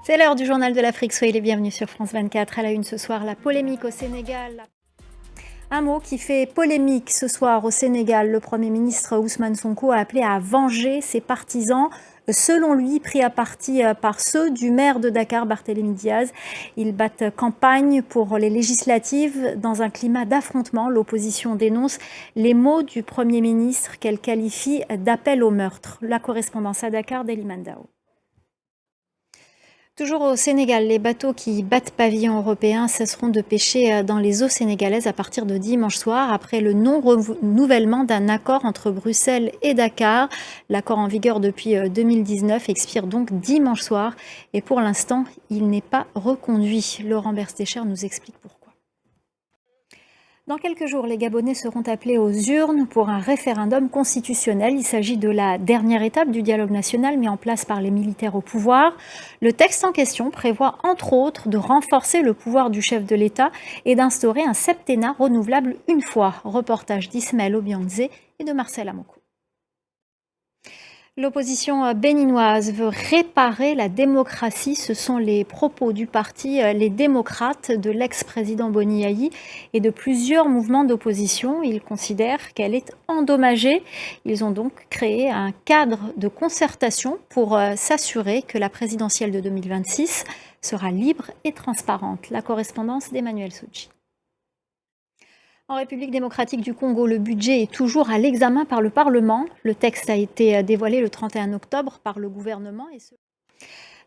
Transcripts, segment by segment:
C'est l'heure du journal de l'Afrique, soyez les bienvenus sur France 24. À la une ce soir, la polémique au Sénégal. Un mot qui fait polémique ce soir au Sénégal. Le Premier ministre Ousmane Sonko a appelé à venger ses partisans, selon lui pris à partie par ceux du maire de Dakar, Barthélémy Diaz. Ils battent campagne pour les législatives dans un climat d'affrontement. L'opposition dénonce les mots du Premier ministre qu'elle qualifie d'appel au meurtre. La correspondance à Dakar d'Eliman Dao. Toujours au Sénégal, les bateaux qui battent pavillon européen cesseront de pêcher dans les eaux sénégalaises à partir de dimanche soir, après le non-renouvellement d'un accord entre Bruxelles et Dakar. L'accord en vigueur depuis 2019 expire donc dimanche soir et pour l'instant, il n'est pas reconduit. Laurent Berstécher nous explique pourquoi. Dans quelques jours, les Gabonais seront appelés aux urnes pour un référendum constitutionnel. Il s'agit de la dernière étape du dialogue national mis en place par les militaires au pouvoir. Le texte en question prévoit entre autres de renforcer le pouvoir du chef de l'État et d'instaurer un septennat renouvelable une fois. Reportage d'Ismaël Obianze et de Marcel Amoko. L'opposition béninoise veut réparer la démocratie. Ce sont les propos du parti Les Démocrates de l'ex-président Boni Yayi et de plusieurs mouvements d'opposition. Ils considèrent qu'elle est endommagée. Ils ont donc créé un cadre de concertation pour s'assurer que la présidentielle de 2026 sera libre et transparente. La correspondance d'Emmanuel Sochi. En République démocratique du Congo, le budget est toujours à l'examen par le Parlement. Le texte a été dévoilé le 31 octobre par le gouvernement.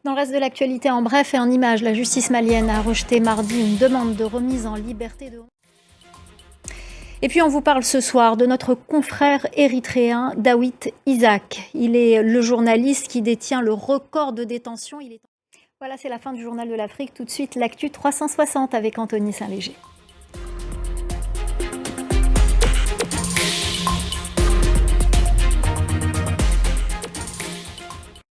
Dans le reste de l'actualité, en bref et en images, la justice malienne a rejeté mardi une demande de remise en liberté de... Et puis on vous parle ce soir de notre confrère érythréen Dawit Isaak. Il est le journaliste qui détient le record de détention. Voilà, c'est la fin du journal de l'Afrique. Tout de suite, l'actu 360 avec Anthony Saint-Léger.